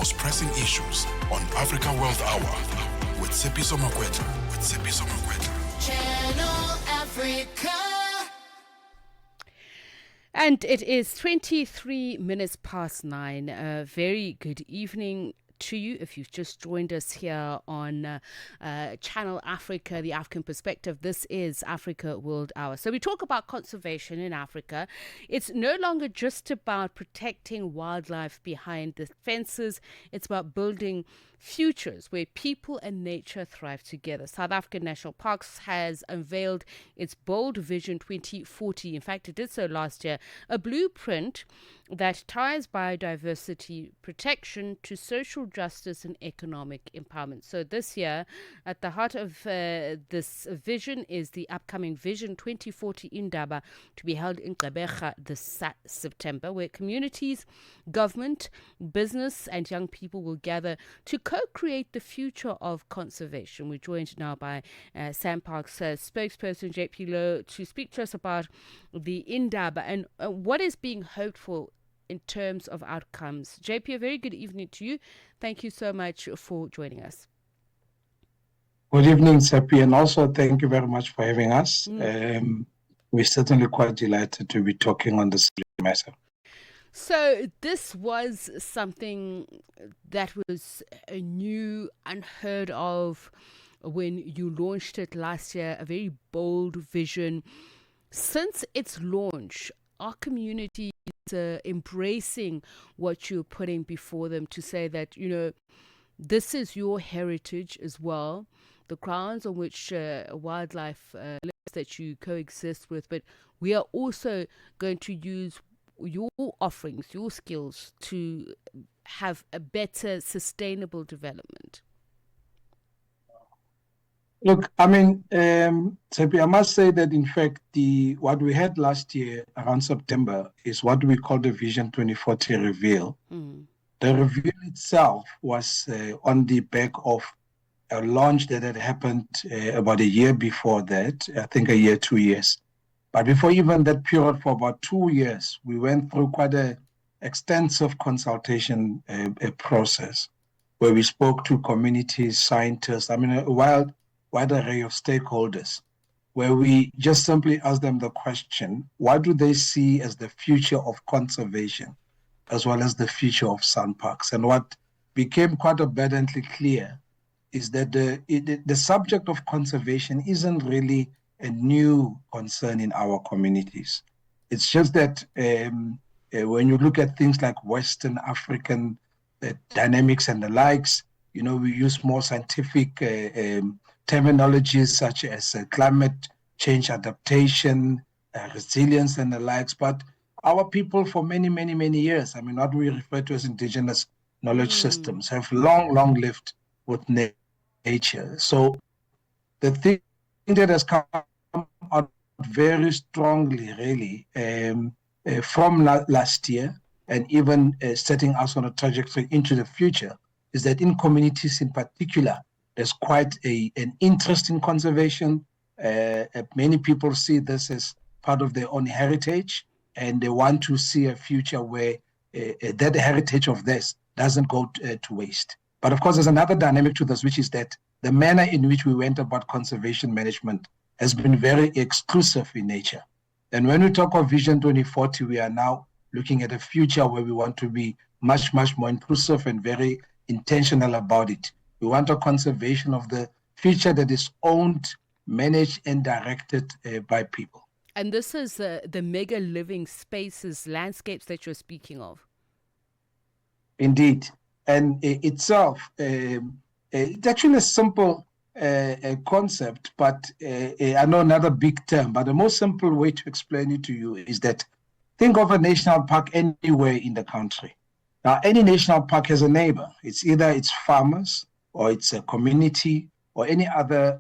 most pressing issues on Africa World Hour with Tshepiso Mokwetla. Channel Africa. And it is 23 minutes past 9. A very good evening to you if you've just joined us here on Channel Africa, the African perspective. This is Africa World Hour. So we talk about conservation in Africa. It's no longer just about protecting wildlife behind the fences. It's about building futures where people and nature thrive together. South African National Parks has unveiled its bold Vision 2040. In fact, it did so last year. A blueprint that ties biodiversity protection to social justice and economic empowerment. So this year, at the heart of this vision is the upcoming Vision 2040 Indaba, to be held in Gqeberha this September, where communities, government, business and young people will gather to co-create the future of conservation. We're joined now by SANParks Spokesperson JP Louw to speak to us about the Indaba and what is being hoped for in terms of outcomes. JP, a very good evening to you. Thank you so much for joining us. Good evening, Seppi, and also thank you very much for having us. We're certainly quite delighted to be talking on this matter. So this was something that was a new, unheard of when you launched it last year, a very bold vision. Since its launch, our community is embracing what you're putting before them to say that, you know, this is your heritage as well, the grounds on which wildlife lives that you coexist with, but we are also going to use your offerings, your skills to have a better sustainable development. Look, I mean, Seppi, I must say that in fact, what we had last year around September is what we call the Vision 2040 reveal. The reveal itself was on the back of a launch that had happened about a year before that, I think a year, 2 years. But before even that period, for about 2 years, we went through quite an extensive consultation process where we spoke to communities, scientists, I mean, a wide array of stakeholders, where we just simply asked them the question, what do they see as the future of conservation, as well as the future of SANParks? And what became quite abundantly clear is that the subject of conservation isn't really a new concern in our communities. It's just that when you look at things like Western African dynamics and the likes, you know, we use more scientific terminologies such as climate change adaptation, resilience and the likes. But our people for many, many, many years, I mean, what we refer to as indigenous knowledge systems, have long lived with nature. So the thing that has come out very strongly, really, from last year, and even setting us on a trajectory into the future, is that in communities in particular, there's quite an interest in conservation. Many people see this as part of their own heritage, and they want to see a future where that heritage of theirs doesn't go to waste. But of course, there's another dynamic to this, which is that the manner in which we went about conservation management has been very exclusive in nature. And when we talk of Vision 2040, we are now looking at a future where we want to be much more inclusive and very intentional about it. We want a conservation of the future that is owned, managed, and directed by people. And this is the mega living spaces, landscapes that you're speaking of. Indeed. And itself, it's actually a simple concept, but I know another big term, but the most simple way to explain it to you is that think of a national park anywhere in the country. Now, any national park has a neighbor. It's either it's farmers, or it's a community, or any other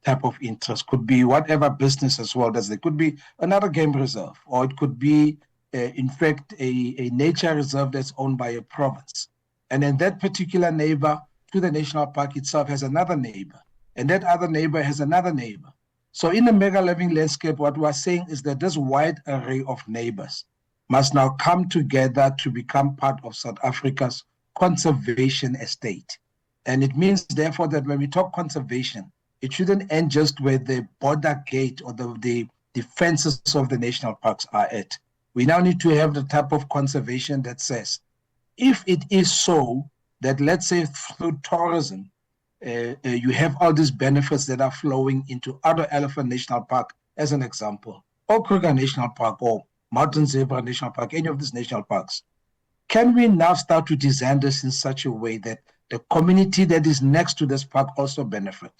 type of interest. Could be whatever business as well. There could be another game reserve, or it could be, in fact, a nature reserve that's owned by a province. And then that particular neighbor to the national park itself has another neighbor, and that other neighbor has another neighbor. So in the mega living landscape, what we're saying is that this wide array of neighbors must now come together to become part of South Africa's conservation estate. And it means, therefore, that when we talk conservation, it shouldn't end just where the border gate or the fences of the national parks are at. We now need to have the type of conservation that says, if it is so that, let's say, through tourism, you have all these benefits that are flowing into other Elephant National Park, as an example, or Kruger National Park, or Mountain Zebra National Park, any of these national parks. Can we now start to design this in such a way that the community that is next to this park also benefit?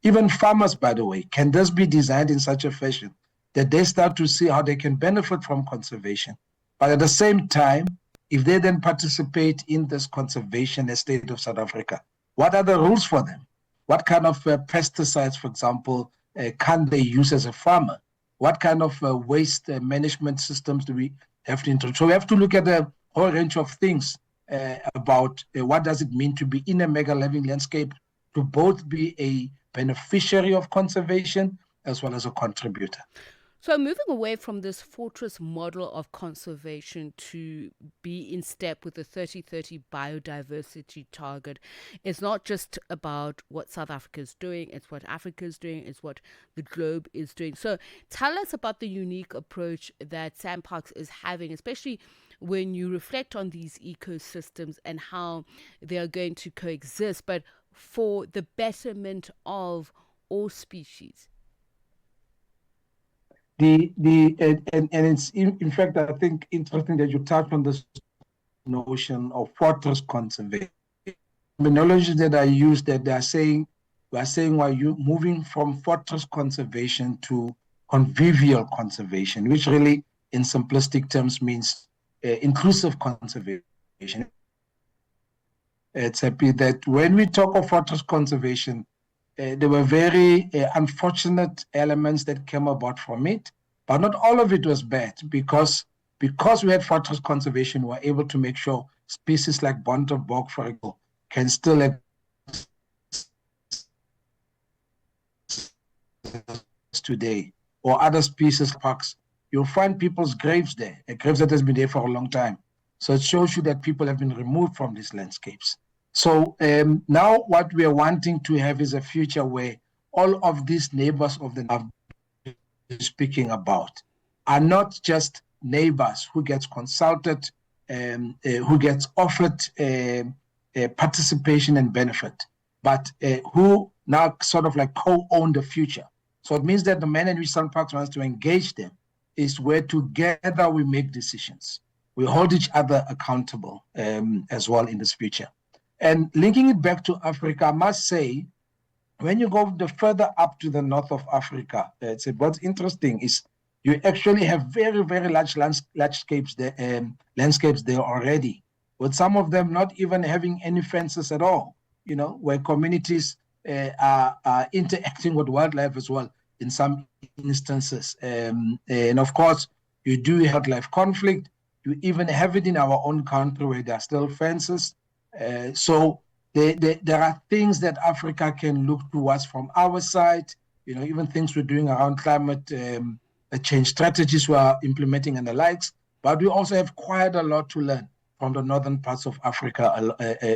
Even farmers, by the way, can this be designed in such a fashion that they start to see how they can benefit from conservation? But at the same time, if they then participate in this conservation estate of South Africa, what are the rules for them? What kind of pesticides, for example, can they use as a farmer? What kind of waste management systems do we have to introduce? So we have to look at a whole range of things about what does it mean to be in a mega living landscape, to both be a beneficiary of conservation as well as a contributor. So moving away from this fortress model of conservation to be in step with the 3030 biodiversity target, it's not just about what South Africa is doing, it's what Africa is doing, it's what the globe is doing. So tell us about the unique approach that SANParks is having, especially when you reflect on these ecosystems and how they are going to coexist, but for the betterment of all species. And it's in fact, I think, interesting that you touched on this notion of fortress conservation. The terminology that I use, that we are saying while you moving from fortress conservation to convivial conservation, which really in simplistic terms means inclusive conservation. It's happy that when we talk of fortress conservation, there were very unfortunate elements that came about from it, but not all of it was bad, because we had fortress conservation, we were able to make sure species like Bont of Bok, for example, can still exist today, or other species parks. You'll find people's graves there, a grave that has been there for a long time. So it shows you that people have been removed from these landscapes. So now what we are wanting to have is a future where all of these neighbors of the North speaking about are not just neighbors who gets consulted, who gets offered participation and benefit, but who now sort of like co-own the future. So it means that the manner in which SANParks wants to engage them is where together we make decisions. We hold each other accountable as well in this future. And linking it back to Africa, I must say, when you go the further up to the north of Africa, what's interesting is you actually have very, very large landscapes there already, with some of them not even having any fences at all, where communities are interacting with wildlife as well in some instances. And of course, you do have wildlife conflict. You even have it in our own country where there are still fences. So there are things that Africa can look towards from our side, even things we're doing around climate change strategies we are implementing and the likes. But we also have quite a lot to learn from the northern parts of Africa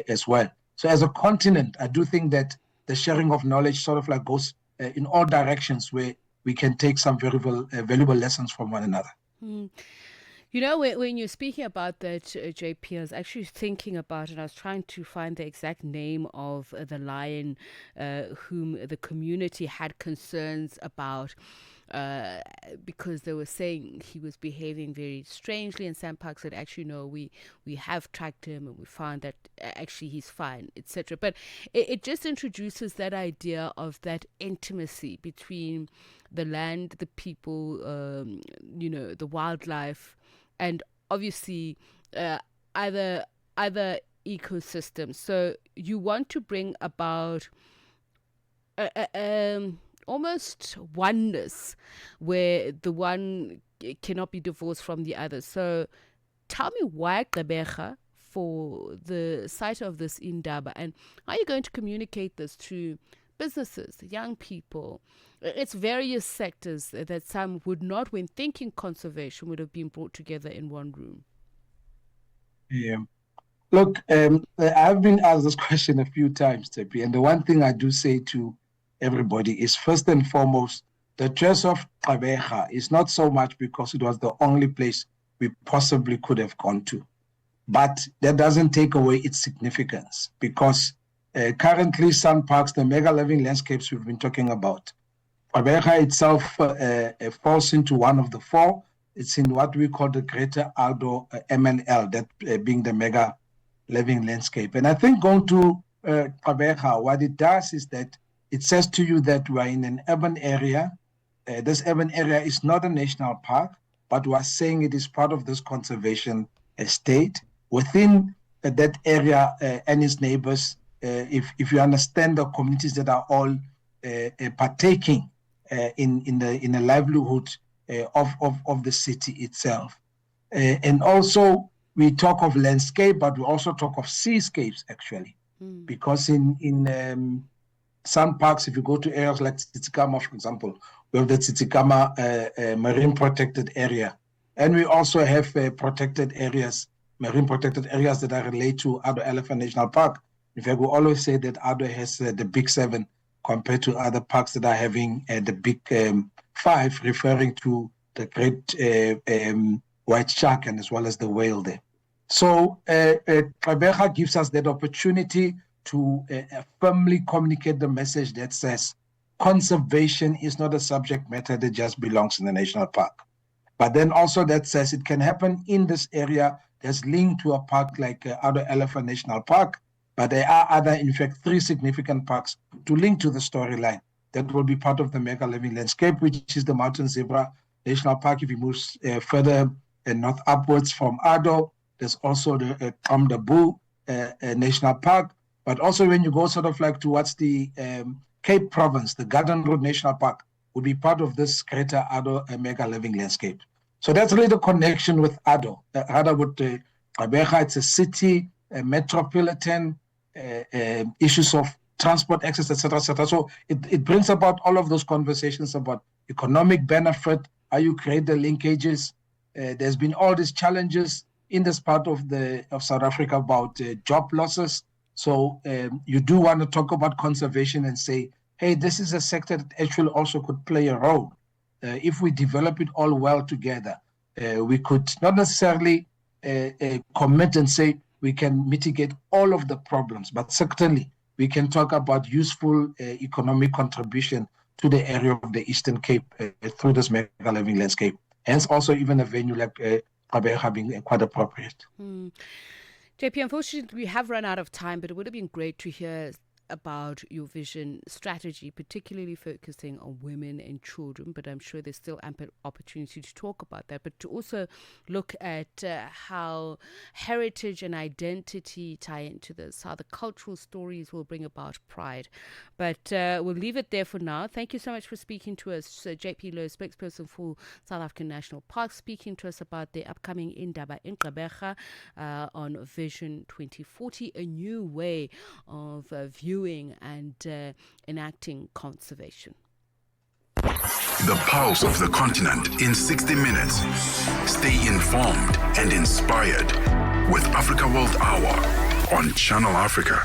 as well. So as a continent, I do think that the sharing of knowledge sort of like goes in all directions, where we can take some very valuable lessons from one another. Mm. When you're speaking about that, JP, I was actually thinking about it. I was trying to find the exact name of the lion whom the community had concerns about, because they were saying he was behaving very strangely, and SANParks said, actually, no, we have tracked him and we found that actually he's fine, etc. But it just introduces that idea of that intimacy between the land, the people, the wildlife, and obviously other ecosystems. So you want to bring about almost oneness, where the one cannot be divorced from the other. So tell me why Gqeberha for the site of this Indaba, and how are you going to communicate this to businesses, young people? It's various sectors that some would not, when thinking conservation, would have been brought together in one room. Yeah. Look, I've been asked this question a few times, Tepi, and the one thing I do say to everybody is, first and foremost, the choice of Gqeberha is not so much because it was the only place we possibly could have gone to, but that doesn't take away its significance, because currently SANParks, the mega living landscapes we've been talking about, Gqeberha itself falls into one of the four. It's in what we call the Greater Aldo MNL, that being the mega living landscape. And I think going to Gqeberha, what it does is that it says to you that we are in an urban area. This urban area is not a national park, but we are saying it is part of this conservation estate. Within that area and its neighbors, if you understand the communities that are all partaking in the livelihood of the city itself. And also, we talk of landscape, but we also talk of seascapes, actually. Because in SANParks, if you go to areas like Tsitsikamma, for example, we have the Tsitsikamma marine protected area. And we also have protected areas, marine protected areas that are related to Ado Elephant National Park. In fact, we always say that Ado has the big 7 compared to other parks that are having the big 5, referring to the great white shark and as well as the whale there. So Gqeberha gives us that opportunity to firmly communicate the message that says conservation is not a subject matter that just belongs in the national park. But then also that says it can happen in this area that's linked to a park like Ado Elephant National Park, but there are other, in fact, 3 significant parks to link to the storyline that will be part of the mega living landscape, which is the Mountain Zebra National Park. If you move further north upwards from Ado, there's also the Indaba National Park. But also when you go sort of like towards the Cape Province, the Garden Road National Park would be part of this greater Ado mega living landscape. So that's really the connection with Ado. Ado with Gqeberha, it's a city, a metropolitan, issues of transport access, etc., etc. So it brings about all of those conversations about economic benefit, how you create the linkages. There's been all these challenges in this part of South Africa about job losses. So you do want to talk about conservation and say, hey, this is a sector that actually also could play a role. If we develop it all well together, we could not necessarily commit and say we can mitigate all of the problems, but certainly we can talk about useful economic contribution to the area of the Eastern Cape through this mega living landscape. Hence also even a venue like Gqeberha being quite appropriate. JP, unfortunately, we have run out of time, but it would have been great to hear about your vision strategy, particularly focusing on women and children, but I'm sure there's still ample opportunity to talk about that, but to also look at how heritage and identity tie into this, how the cultural stories will bring about pride. But we'll leave it there for now. Thank you so much for speaking to us, JP Louw, spokesperson for South African National Parks, speaking to us about the upcoming Indaba in Gqeberha on Vision 2040, a new way of viewing and enacting conservation. The pulse of the continent in 60 minutes. Stay informed and inspired with Africa World Hour on Channel Africa.